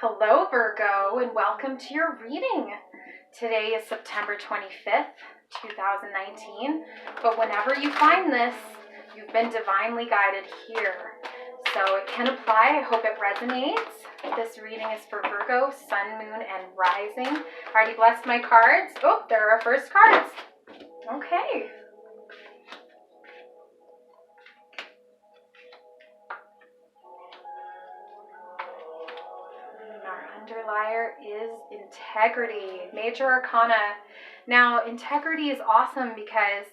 Hello, Virgo, and welcome to your reading. Today is September 25th, 2019, but whenever you find this, you've been divinely guided here. So it can apply. I hope it resonates. This reading is for Virgo, Sun, Moon, and Rising. I already blessed my cards. Oh, there are our first cards. Okay. Underlier is integrity, major arcana. Now, integrity is awesome because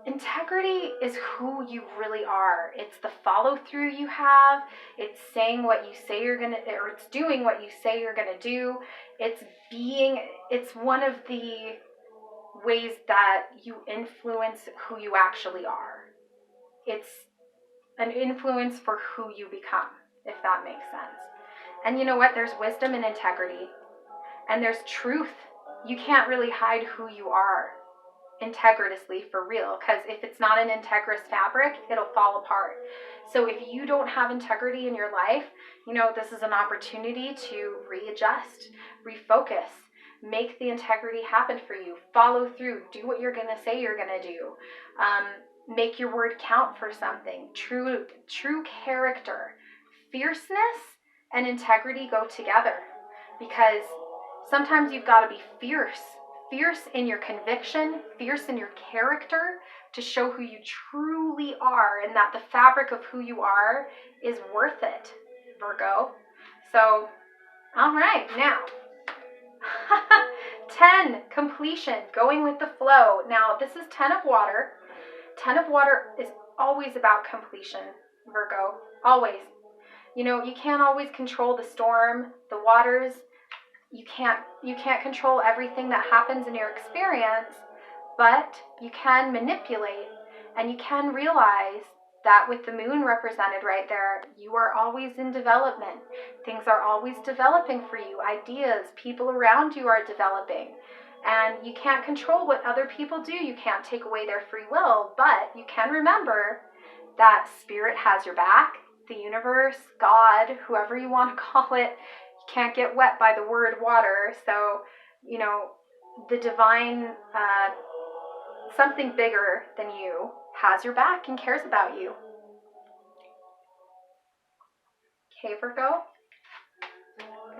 integrity is who you really are. It's the follow through you have. It's saying what you say you're going to, or it's doing what you say you're going to do. It's one of the ways that you influence who you actually are. It's an influence for who you become, if that makes sense. And you know what? There's wisdom in integrity. And there's truth. You can't really hide who you are integritiously for real. Because if it's not an integrous fabric, it'll fall apart. So if you don't have integrity in your life, this is an opportunity to readjust, refocus, make the integrity happen for you. Follow through. Do what you're going to say you're going to do. Make your word count for something. True character. Fierceness and integrity go together, because sometimes you've got to be fierce in your conviction, fierce in your character, to show who you truly are, and that the fabric of who you are is worth it, Virgo. So, all right, now, 10, completion, going with the flow. Now, this is 10 of water. 10 of water is always about completion, Virgo, always. You can't always control the storm, the waters. You can't control everything that happens in your experience, but you can manipulate, and you can realize that with the moon represented right there, you are always in development. Things are always developing for you. Ideas, people around you are developing. And you can't control what other people do. You can't take away their free will, but you can remember that spirit has your back. The universe, God, whoever you want to call it, you can't get wet by the word water. So, the divine, something bigger than you has your back and cares about you. Okay, Virgo.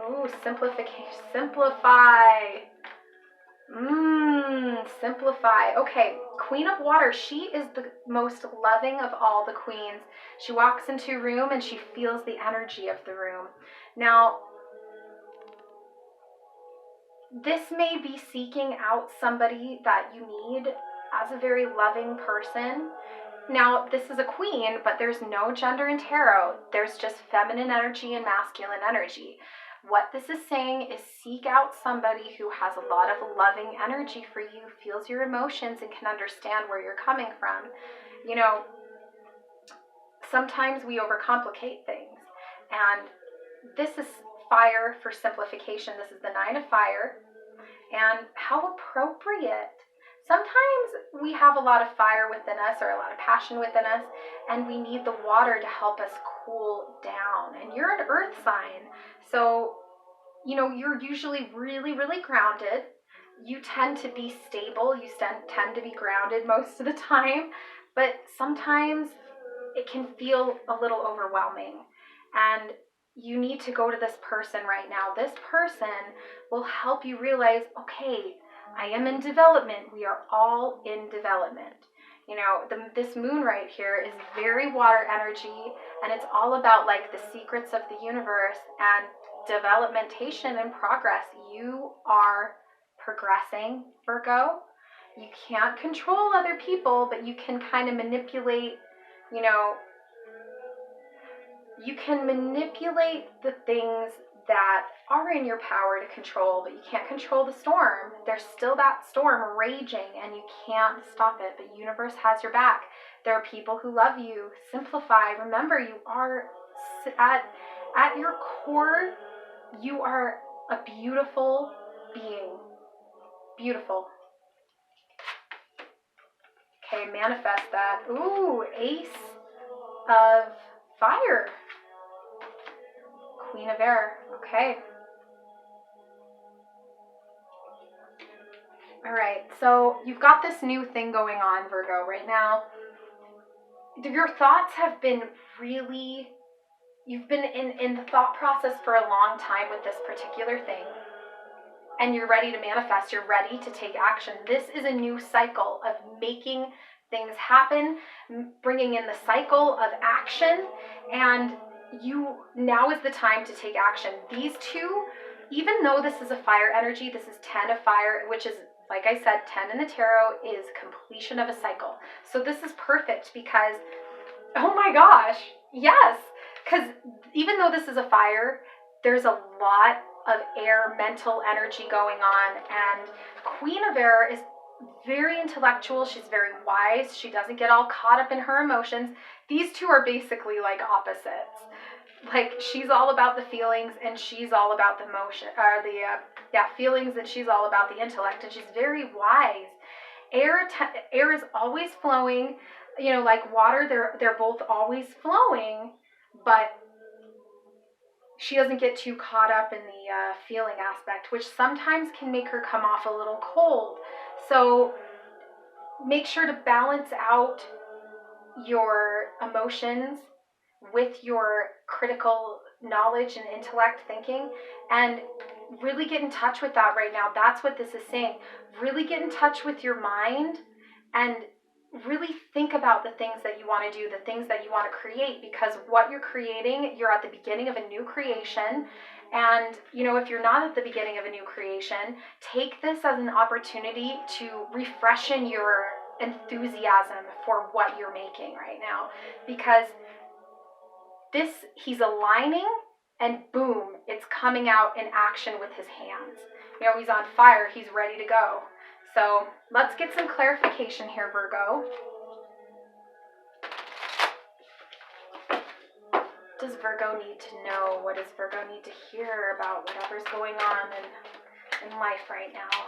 Ooh, simplification. Simplify. Simplify. Okay, Queen of Water. She is the most loving of all the queens. She walks into a room and she feels the energy of the room. Now, this may be seeking out somebody that you need as a very loving person. Now, this is a queen, but there's no gender in tarot. There's just feminine energy and masculine energy. What this is saying is seek out somebody who has a lot of loving energy for you, feels your emotions, and can understand where you're coming from. Sometimes we overcomplicate things. And this is fire for simplification. This is the 9 of fire. And how appropriate. Sometimes we have a lot of fire within us, or a lot of passion within us, and we need the water to help us cool down. And you're an earth sign, so you're usually really, really grounded. You tend to be stable. You tend to be grounded most of the time, but sometimes it can feel a little overwhelming, and you need to go to this person right now. This person will help you realize, okay, I am in development. We are all in development. This moon right here is very water energy, and it's all about like the secrets of the universe and developmentation and progress. You are progressing, Virgo. You can't control other people, but you can kind of manipulate, you can manipulate the things that are in your power to control, but you can't control the storm. There's still that storm raging, and you can't stop it, but universe has your back. There are people who love you. Simplify. Remember, you are at your core, you are a beautiful being. Beautiful. Okay, manifest that. Ooh, Ace of Fire. Queen of Air. Okay. All right. So you've got this new thing going on, Virgo, right now. Your thoughts have been really, you've been in the thought process for a long time with this particular thing. And you're ready to manifest. You're ready to take action. This is a new cycle of making things happen, bringing in the cycle of action, and now is the time to take action. These two, even though this is a fire energy, this is 10 of fire, which is, like I said, 10 in the tarot is completion of a cycle. So this is perfect because, oh my gosh, yes, because even though this is a fire, there's a lot of air mental energy going on, and Queen of Air is very intellectual. She's very wise. She doesn't get all caught up in her emotions. These two are basically like opposites. Like, she's all about the feelings and she's all about the emotion, or feelings, and she's all about the intellect, and she's very wise. Air is always flowing, like water. They're both always flowing, but she doesn't get too caught up in the feeling aspect, which sometimes can make her come off a little cold. So make sure to balance out your emotions with your critical knowledge and intellect thinking, and really get in touch with that right now. That's what this is saying. Really get in touch with your mind and really think about the things that you want to do, the things that you want to create, because what you're creating, you're at the beginning of a new creation. And, if you're not at the beginning of a new creation, take this as an opportunity to refreshen your enthusiasm for what you're making right now, because he's aligning, and boom, it's coming out in action with his hands. He's on fire, he's ready to go. So let's get some clarification here, Virgo. Does Virgo need to know? What does Virgo need to hear about whatever's going on in life right now?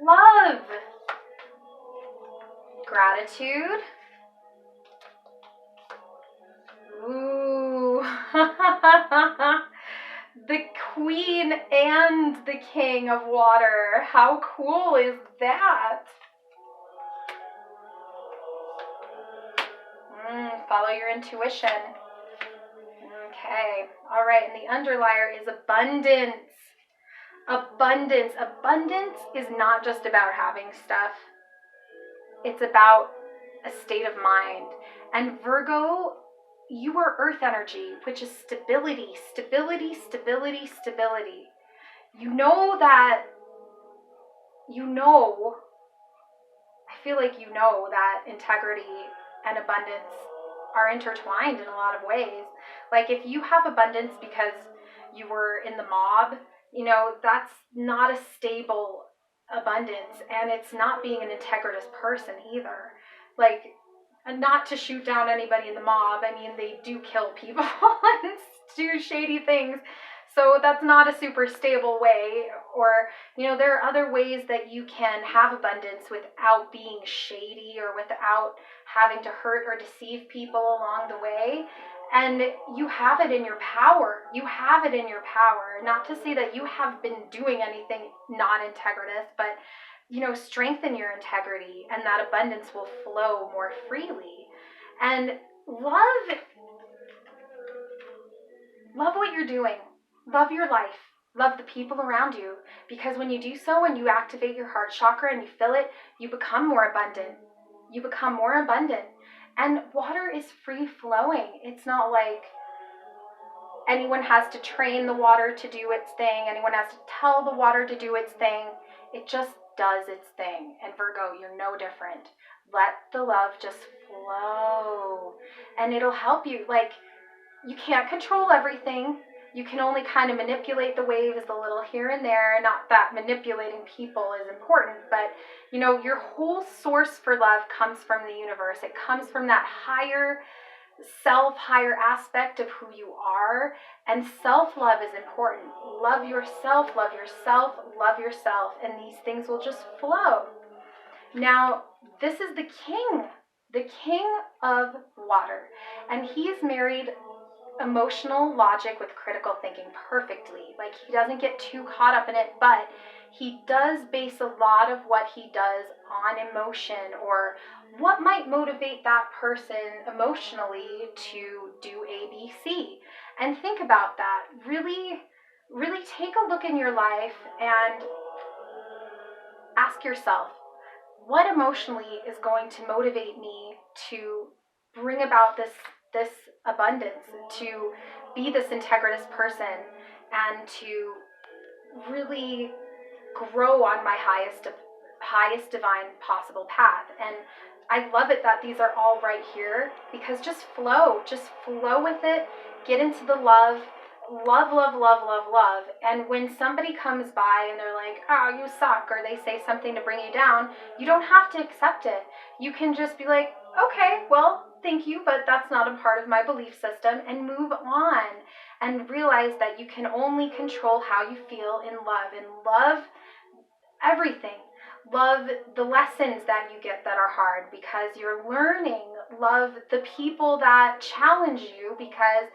Love, gratitude, ooh, the Queen and the King of Water. How cool is that? Follow your intuition. Okay, all right, and the underlier is abundance. Abundance is not just about having stuff. It's about a state of mind. And Virgo, you are earth energy, which is stability. I feel like that integrity and abundance are intertwined in a lot of ways. Like, if you have abundance because you were in the mob, that's not a stable abundance, and it's not being an integritous person either. Like, and not to shoot down anybody in the mob, I mean, they do kill people and do shady things, so that's not a super stable way. Or, there are other ways that you can have abundance without being shady or without having to hurt or deceive people along the way. And you have it in your power. Not to say that you have been doing anything not integritous, but, strengthen your integrity, and that abundance will flow more freely. And love what you're doing. Love your life. Love the people around you. Because when you do so, and you activate your heart chakra and you feel it, you become more abundant. And water is free flowing. It's not like anyone has to train the water to do its thing. Anyone has to tell the water to do its thing. It just does its thing. And Virgo, you're no different. Let the love just flow. And it'll help you. Like, you can't control everything. You can only kind of manipulate the waves a little here and there. Not that manipulating people is important, but, your whole source for love comes from the universe. It comes from that higher higher aspect of who you are. And self-love is important. Love yourself, love yourself, love yourself, and these things will just flow. Now, this is the king of water, and he's married emotional logic with critical thinking perfectly. Like, he doesn't get too caught up in it, but he does base a lot of what he does on emotion, or what might motivate that person emotionally to do ABC. And think about that. Really, really take a look in your life and ask yourself, what emotionally is going to motivate me to bring about this abundance, to be this integritous person, and to really grow on my highest divine possible path. And I love it that these are all right here, because just flow with it. Get into the love, love, love, love, love, love. And when somebody comes by and they're like, oh, you suck, or they say something to bring you down, you don't have to accept it. You can just be like, okay, well, thank you, but that's not a part of my belief system, and move on, and realize that you can only control how you feel in love, and love everything. Love the lessons that you get that are hard because you're learning. Love the people that challenge you because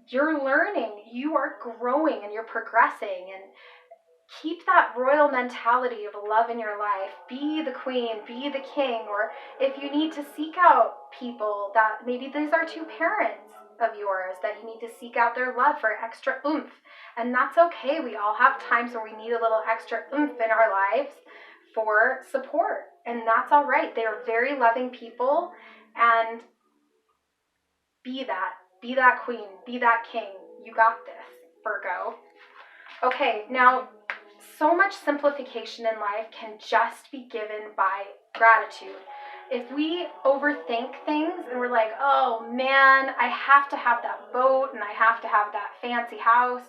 you're learning. You are growing and you're progressing. And keep that royal mentality of love in your life. Be the queen, be the king. Or if you need to seek out people that maybe these are two parents of yours that you need to seek out their love for extra oomph. And that's okay. We all have times where we need a little extra oomph in our lives for support. And that's all right. They are very loving people. And be that. Be that queen. Be that king. You got this, Virgo. Okay, now, so much simplification in life can just be given by gratitude. If we overthink things and we're like, oh man, I have to have that boat and I have to have that fancy house,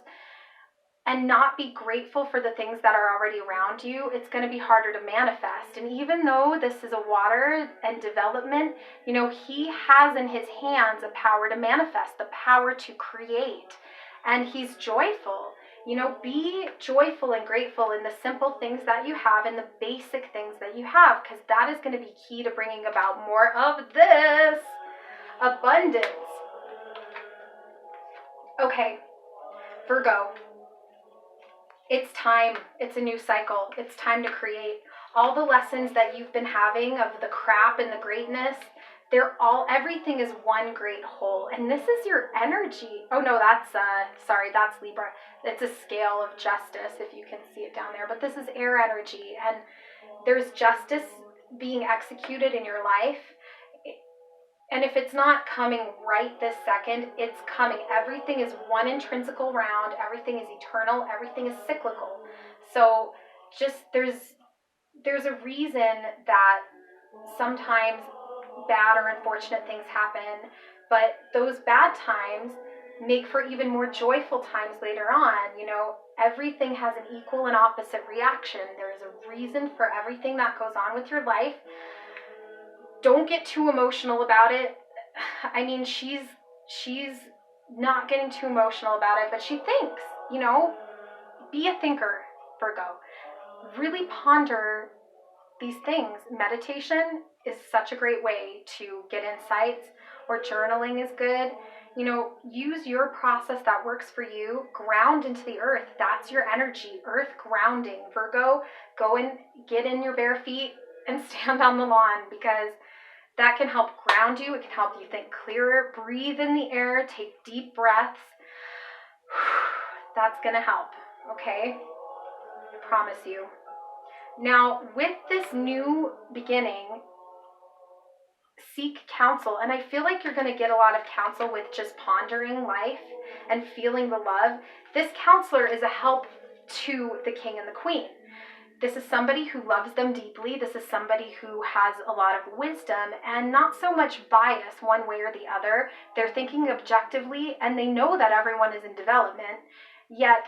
and not be grateful for the things that are already around you, it's going to be harder to manifest. And even though this is a water and development, he has in his hands a power to manifest, the power to create. And he's joyful. Be joyful and grateful in the simple things that you have and the basic things that you have, because that is going to be key to bringing about more of this abundance. Okay, Virgo. It's time. It's a new cycle. It's time to create. All the lessons that you've been having of the crap and the greatness, everything is one great whole. And this is your energy. Oh no, that's Libra. It's a scale of justice, if you can see it down there. But this is air energy. And there's justice being executed in your life. And if it's not coming right this second, it's coming. Everything is one intrinsical round. Everything is eternal. Everything is cyclical. So just there's a reason that sometimes bad or unfortunate things happen, but those bad times make for even more joyful times later on. Everything has an equal and opposite reaction. There's a reason for everything that goes on with your life. Don't get too emotional about it. I mean, she's not getting too emotional about it, but she thinks, be a thinker, Virgo. Really ponder these things. Meditation is such a great way to get insights, or journaling is good. Use your process that works for you. Ground into the earth. That's your energy. Earth grounding. Virgo, go and get in your bare feet and stand on the lawn, because that can help ground you. It can help you think clearer. Breathe in the air. Take deep breaths. That's going to help, okay? I promise you. Now, with this new beginning, seek counsel. And I feel like you're going to get a lot of counsel with just pondering life and feeling the love. This counselor is a help to the king and the queen. This is somebody who loves them deeply. This is somebody who has a lot of wisdom and not so much bias one way or the other. They're thinking objectively, and they know that everyone is in development, yet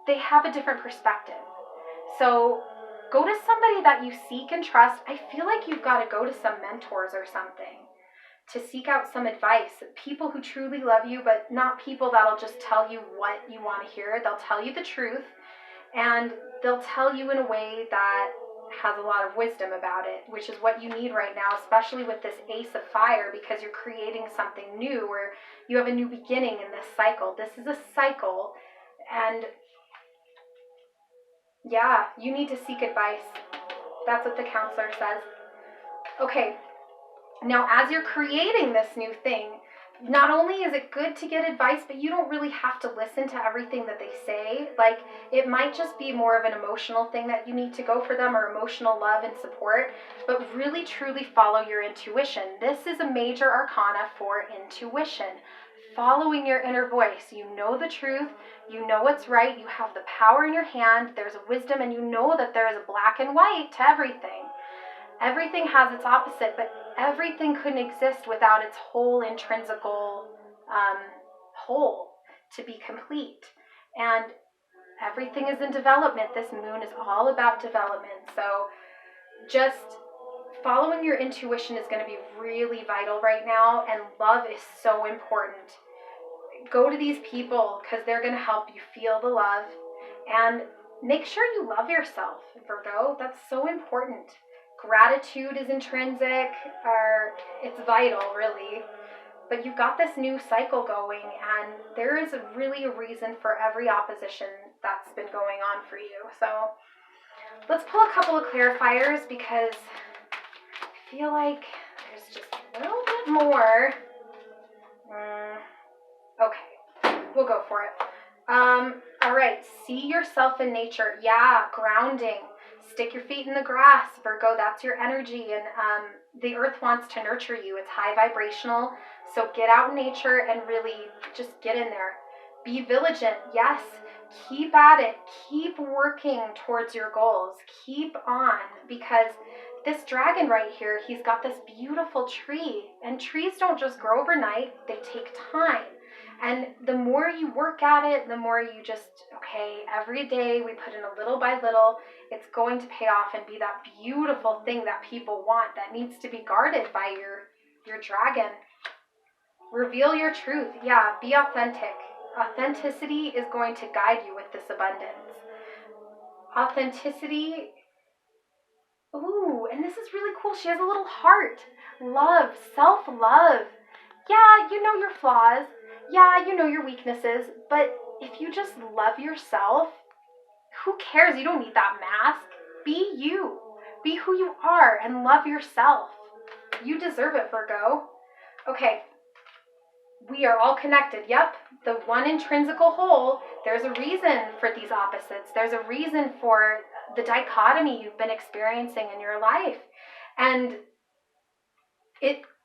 they have a different perspective. So go to somebody that you seek and trust. I feel like you've got to go to some mentors or something, to seek out some advice. People who truly love you, but not people that'll just tell you what you want to hear. They'll tell you the truth, and they'll tell you in a way that has a lot of wisdom about it, which is what you need right now, especially with this Ace of Fire, because you're creating something new, or you have a new beginning in this cycle. This is a cycle, and yeah, you need to seek advice. That's what the counselor says. Okay, now as you're creating this new thing, not only is it good to get advice, but you don't really have to listen to everything that they say. Like, it might just be more of an emotional thing that you need to go for them, or emotional love and support, but really truly follow your intuition. This is a major arcana for intuition. Following your inner voice. You know the truth, you know what's right, you have the power in your hand, there's a wisdom, and you know that there is a black and white to everything. Everything has its opposite, but everything couldn't exist without its whole intrinsical whole to be complete. And everything is in development. This moon is all about development. So just following your intuition is going to be really vital right now, and love is so important. Go to these people because they're going to help you feel the love, and make sure you love yourself, Virgo. That's so important. Gratitude is intrinsic, or it's vital, really. But you've got this new cycle going, and there is really a reason for every opposition that's been going on for you. So let's pull a couple of clarifiers, because I feel like there's just a little bit more. Okay, we'll go for it. All right, see yourself in nature. Yeah, grounding. Stick your feet in the grass, Virgo. That's your energy, and the earth wants to nurture you. It's high vibrational, so get out in nature and really just get in there. Be vigilant. Yes, keep at it. Keep working towards your goals. Keep on, because this dragon right here, he's got this beautiful tree, and trees don't just grow overnight. They take time. And the more you work at it, the more you just, okay, every day we put in a little by little, it's going to pay off and be that beautiful thing that people want, that needs to be guarded by your dragon. Reveal your truth. Yeah, be authentic. Authenticity is going to guide you with this abundance. Authenticity. Ooh, and this is really cool. She has a little heart. Love, self-love. Yeah, you know your flaws. Yeah, you know your weaknesses, but if you just love yourself, who cares? You don't need that mask. Be you. Be who you are and love yourself. You deserve it, Virgo. Okay, we are all connected. Yep, the one intrinsical whole. There's a reason for these opposites. There's a reason for the dichotomy you've been experiencing in your life. And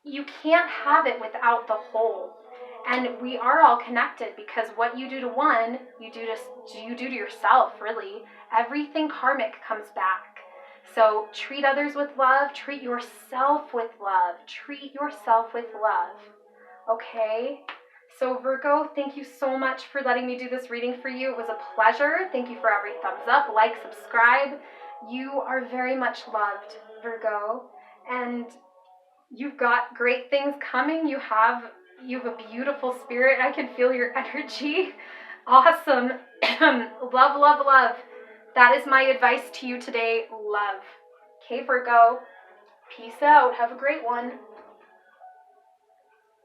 you can't have it without the whole. And we are all connected, because what you do to one, you do to yourself, really. Everything karmic comes back. So treat others with love. Treat yourself with love. Treat yourself with love. Okay? So Virgo, thank you so much for letting me do this reading for you. It was a pleasure. Thank you for every thumbs up, like, subscribe. You are very much loved, Virgo. And you've got great things coming. You have a beautiful spirit. I can feel your energy. Awesome. Love, love, love. That is my advice to you today. Love. Okay, Virgo. Peace out. Have a great one.